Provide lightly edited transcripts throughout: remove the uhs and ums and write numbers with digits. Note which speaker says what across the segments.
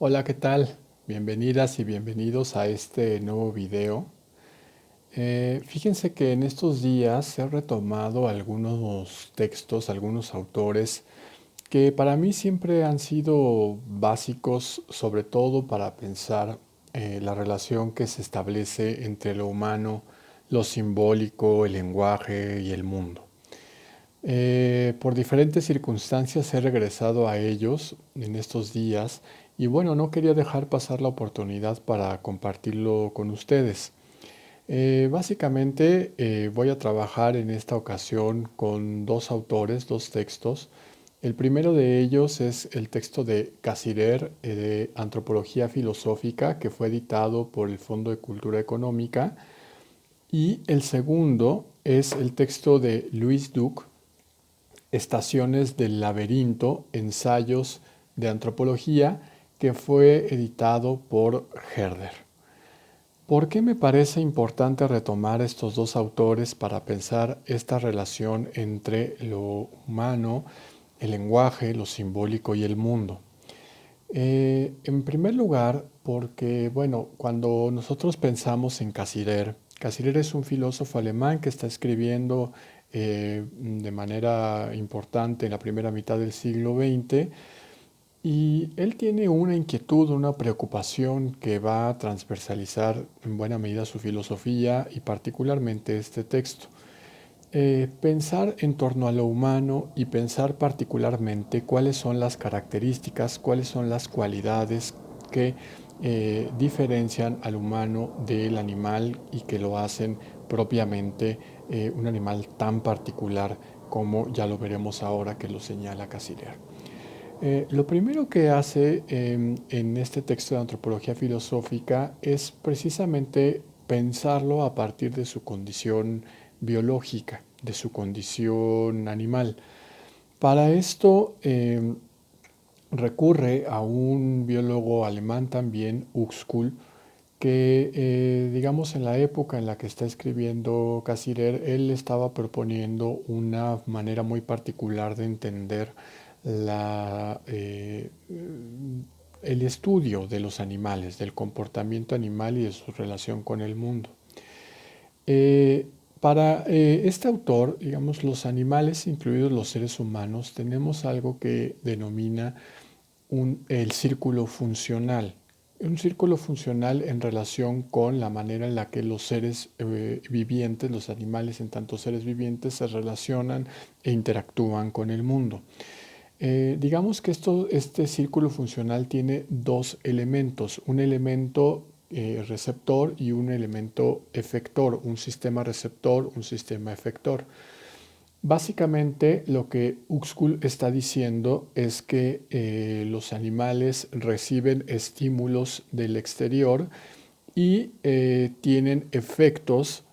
Speaker 1: Hola, ¿qué tal? Bienvenidas y bienvenidos a este nuevo video. Fíjense que en estos días he retomado algunos textos, algunos autores que para mí siempre han sido básicos, sobre todo para pensar la relación que se establece entre lo humano, lo simbólico, el lenguaje y el mundo. Por diferentes circunstancias he regresado a ellos en estos días y bueno, no quería dejar pasar la oportunidad para compartirlo con ustedes. Básicamente voy a trabajar en esta ocasión con dos autores, dos textos. El primero de ellos es el texto de Cassirer de Antropología Filosófica, que fue editado por el Fondo de Cultura Económica, y el segundo es el texto de Louis Duc, Estaciones del Laberinto, Ensayos de Antropología, que fue editado por Herder. ¿Por qué me parece importante retomar estos dos autores para pensar esta relación entre lo humano, el lenguaje, lo simbólico y el mundo? En primer lugar, porque, bueno, cuando nosotros pensamos en Cassirer, Cassirer es un filósofo alemán que está escribiendo de manera importante en la primera mitad del siglo XX y él tiene una inquietud, una preocupación que va a transversalizar en buena medida su filosofía y particularmente este texto. Pensar en torno a lo humano y pensar particularmente cuáles son las características, cuáles son las cualidades que diferencian al humano del animal y que lo hacen propiamente un animal tan particular como ya lo veremos ahora que lo señala Cassirer. Lo primero que hace en este texto de antropología filosófica es precisamente pensarlo a partir de su condición biológica, de su condición animal. Para esto recurre a un biólogo alemán también, Uxküll, que digamos en la época en la que está escribiendo Cassirer, él estaba proponiendo una manera muy particular de entender la, el estudio de los animales, del comportamiento animal y de su relación con el mundo. Eh, para este autor, digamos, los animales, incluidos los seres humanos, tenemos algo que denomina el círculo funcional. Un círculo funcional en relación con la manera en la que los seres vivientes, los animales en tanto seres vivientes, se relacionan e interactúan con el mundo. Digamos que este círculo funcional tiene dos elementos, un elemento receptor y un elemento efector, un sistema receptor, un sistema efector. Básicamente lo que Uxküll está diciendo es que los animales reciben estímulos del exterior y tienen efectos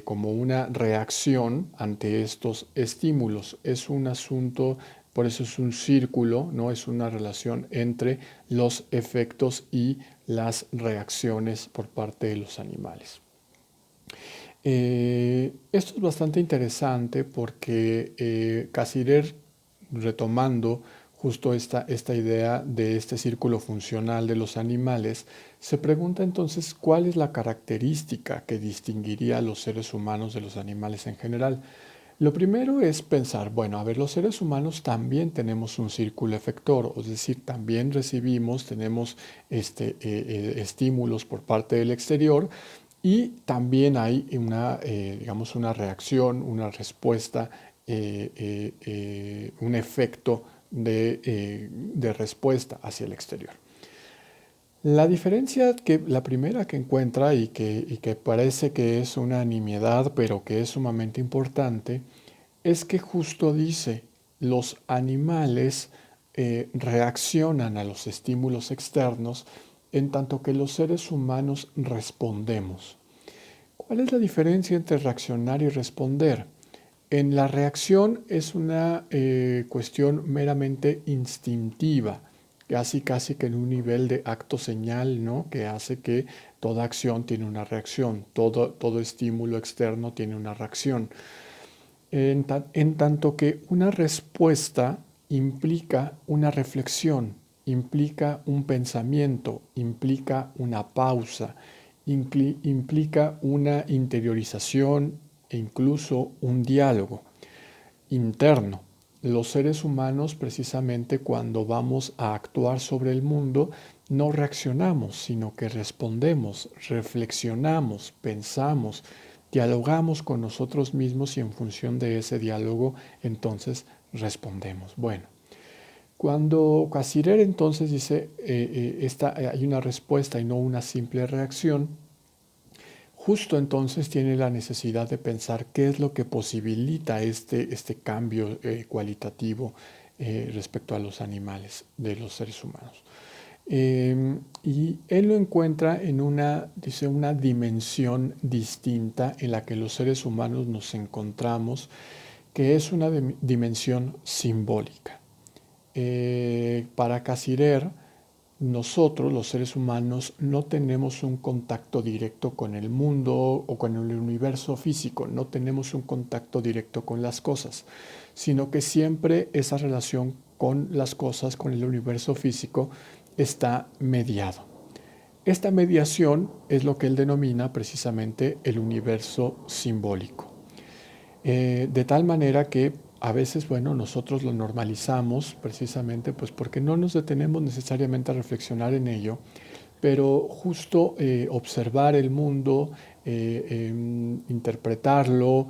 Speaker 1: como una reacción ante estos estímulos. Es un asunto, por eso es un círculo, ¿no? Es una relación entre los efectos y las reacciones por parte de los animales. Esto es bastante interesante porque Cassirer, retomando justo esta idea de este círculo funcional de los animales, se pregunta entonces cuál es la característica que distinguiría a los seres humanos de los animales en general. Lo primero es pensar, bueno, a ver, los seres humanos también tenemos un círculo efector, es decir, también recibimos, tenemos estímulos por parte del exterior y también hay una, digamos, una reacción, una respuesta, un efecto de respuesta hacia el exterior. La diferencia que la primera que encuentra y que parece que es una nimiedad, pero que es sumamente importante, es que justo dice, los animales reaccionan a los estímulos externos en tanto que los seres humanos respondemos. ¿Cuál es la diferencia entre reaccionar y responder? En la reacción es una cuestión meramente instintiva, casi que en un nivel de acto señal, ¿no? Que hace que toda acción tiene una reacción, todo estímulo externo tiene una reacción. En tanto que una respuesta implica una reflexión, implica un pensamiento, implica una pausa, implica una interiorización e incluso un diálogo interno. Los seres humanos, precisamente cuando vamos a actuar sobre el mundo, no reaccionamos, sino que respondemos, reflexionamos, pensamos, dialogamos con nosotros mismos y en función de ese diálogo, entonces respondemos. Bueno, cuando Casirer entonces dice, hay una respuesta y no una simple reacción, justo entonces tiene la necesidad de pensar qué es lo que posibilita este cambio cualitativo respecto a los animales de los seres humanos. Y él lo encuentra en dice, una dimensión distinta en la que los seres humanos nos encontramos, que es una dimensión simbólica. Para Casirer, nosotros, los seres humanos, no tenemos un contacto directo con el mundo o con el universo físico, no tenemos un contacto directo con las cosas, sino que siempre esa relación con las cosas, con el universo físico, está mediado. Esta mediación es lo que él denomina precisamente el universo simbólico. De tal manera que a veces, bueno, nosotros lo normalizamos precisamente pues porque no nos detenemos necesariamente a reflexionar en ello, pero justo observar el mundo, interpretarlo,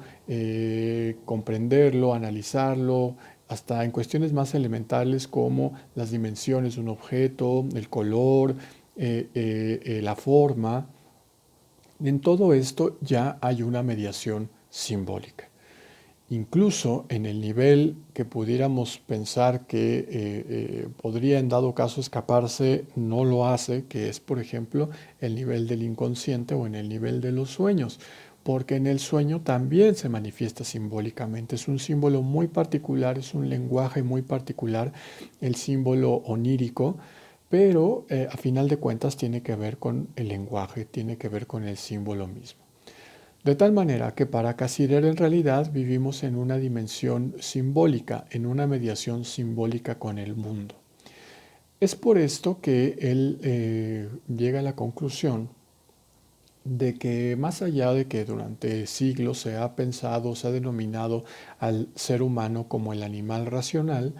Speaker 1: comprenderlo, analizarlo, hasta en cuestiones más elementales como las dimensiones de un objeto, el color, la forma. En todo esto ya hay una mediación simbólica. Incluso en el nivel que pudiéramos pensar que podría en dado caso escaparse, no lo hace, que es, por ejemplo, el nivel del inconsciente o en el nivel de los sueños, porque en el sueño también se manifiesta simbólicamente. Es un símbolo muy particular, es un lenguaje muy particular, el símbolo onírico, pero a final de cuentas tiene que ver con el lenguaje, tiene que ver con el símbolo mismo. De tal manera que para Casirer en realidad vivimos en una dimensión simbólica, en una mediación simbólica con el mundo. Es por esto que él llega a la conclusión de que más allá de que durante siglos se ha pensado, se ha denominado al ser humano como el animal racional,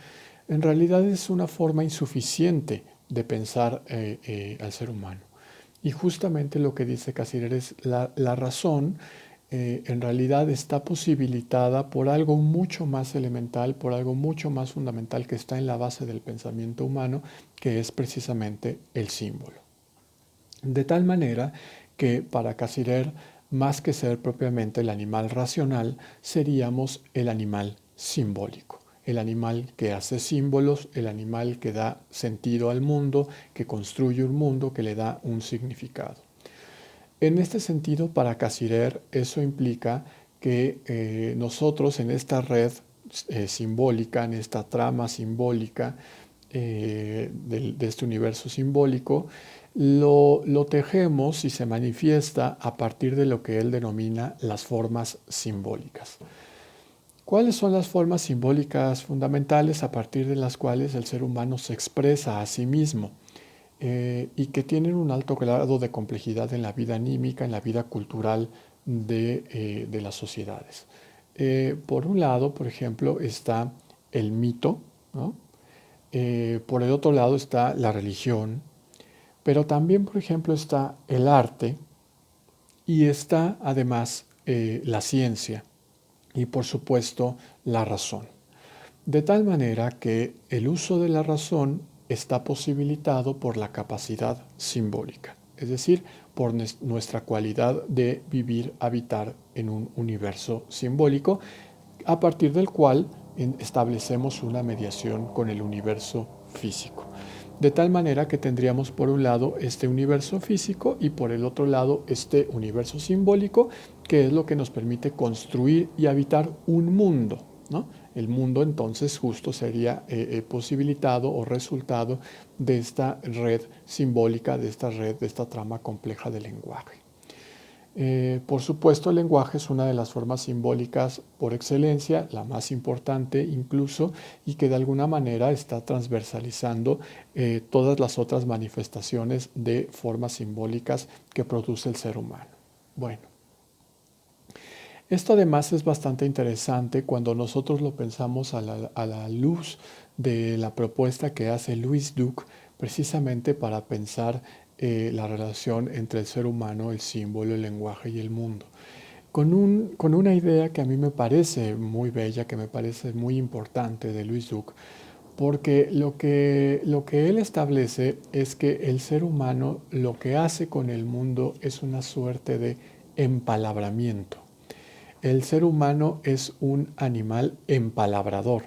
Speaker 1: en realidad es una forma insuficiente de pensar al ser humano. Y justamente lo que dice Casirer es la razón en realidad está posibilitada por algo mucho más elemental, por algo mucho más fundamental que está en la base del pensamiento humano, que es precisamente el símbolo. De tal manera que para Casirer, más que ser propiamente el animal racional, seríamos el animal simbólico. El animal que hace símbolos, el animal que da sentido al mundo, que construye un mundo, que le da un significado. En este sentido, para Casirer, eso implica que nosotros en esta red simbólica, en esta trama simbólica de este universo simbólico, lo tejemos y se manifiesta a partir de lo que él denomina las formas simbólicas. ¿Cuáles son las formas simbólicas fundamentales a partir de las cuales el ser humano se expresa a sí mismo? Y que tienen un alto grado de complejidad en la vida anímica, en la vida cultural de las sociedades. Por un lado, por ejemplo, está el mito, ¿no? Por el otro lado está la religión, pero también, por ejemplo, está el arte y está además la ciencia y, por supuesto, la razón. De tal manera que el uso de la razón está posibilitado por la capacidad simbólica, es decir, por nuestra cualidad de vivir, habitar en un universo simbólico, a partir del cual establecemos una mediación con el universo físico. De tal manera que tendríamos por un lado este universo físico y por el otro lado este universo simbólico, que es lo que nos permite construir y habitar un mundo, ¿no? El mundo entonces justo sería posibilitado o resultado de esta red simbólica, de esta red, de esta trama compleja del lenguaje. Por supuesto, el lenguaje es una de las formas simbólicas por excelencia, la más importante incluso, y que de alguna manera está transversalizando todas las otras manifestaciones de formas simbólicas que produce el ser humano. Bueno, esto además es bastante interesante cuando nosotros lo pensamos a la luz de la propuesta que hace Louis Duke precisamente para pensar la relación entre el ser humano, el símbolo, el lenguaje y el mundo. Con una idea que a mí me parece muy bella, que me parece muy importante de Louis Duke, porque lo que él establece es que el ser humano lo que hace con el mundo es una suerte de empalabramiento. El ser humano es un animal empalabrador,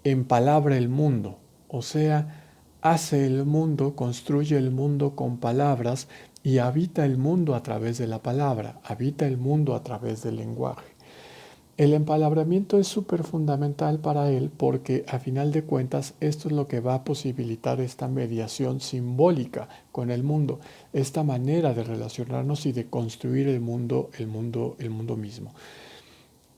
Speaker 1: empalabra el mundo, o sea, hace el mundo, construye el mundo con palabras y habita el mundo a través de la palabra, habita el mundo a través del lenguaje. El empalabramiento es súper fundamental para él porque a final de cuentas esto es lo que va a posibilitar esta mediación simbólica con el mundo, esta manera de relacionarnos y de construir el mundo mismo.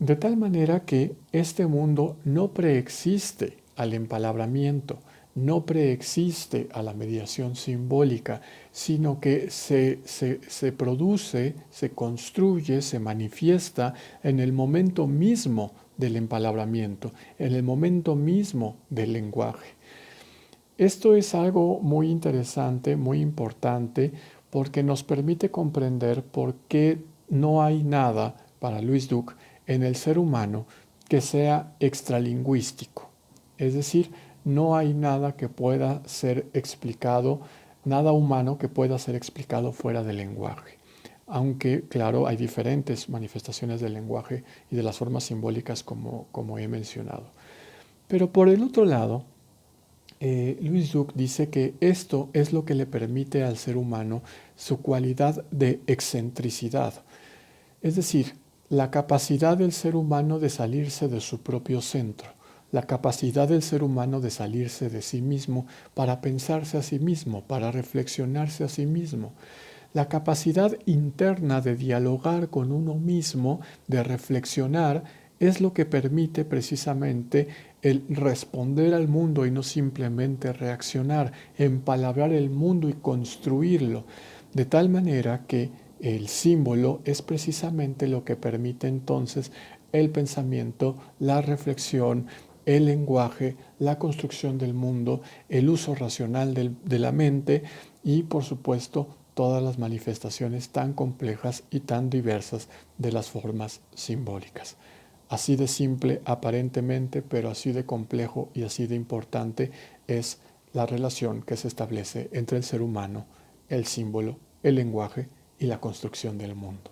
Speaker 1: De tal manera que este mundo no preexiste al empalabramiento, no preexiste a la mediación simbólica, sino que se produce, se construye, se manifiesta en el momento mismo del empalabramiento, en el momento mismo del lenguaje. Esto es algo muy interesante, muy importante, porque nos permite comprender por qué no hay nada, para Louis Duke, en el ser humano que sea extralingüístico. Es decir, no hay nada que pueda ser explicado, nada humano que pueda ser explicado fuera del lenguaje. Aunque, claro, hay diferentes manifestaciones del lenguaje y de las formas simbólicas como he mencionado. Pero por el otro lado, Louis Duke dice que esto es lo que le permite al ser humano su cualidad de excentricidad, es decir, la capacidad del ser humano de salirse de su propio centro, la capacidad del ser humano de salirse de sí mismo para pensarse a sí mismo, para reflexionarse a sí mismo, la capacidad interna de dialogar con uno mismo, de reflexionar, es lo que permite precisamente el responder al mundo y no simplemente reaccionar, empalabrar el mundo y construirlo, de tal manera que el símbolo es precisamente lo que permite entonces el pensamiento, la reflexión, el lenguaje, la construcción del mundo, el uso racional de la mente y, por supuesto, todas las manifestaciones tan complejas y tan diversas de las formas simbólicas. Así de simple aparentemente, pero así de complejo y así de importante es la relación que se establece entre el ser humano, el símbolo, el lenguaje y la construcción del mundo.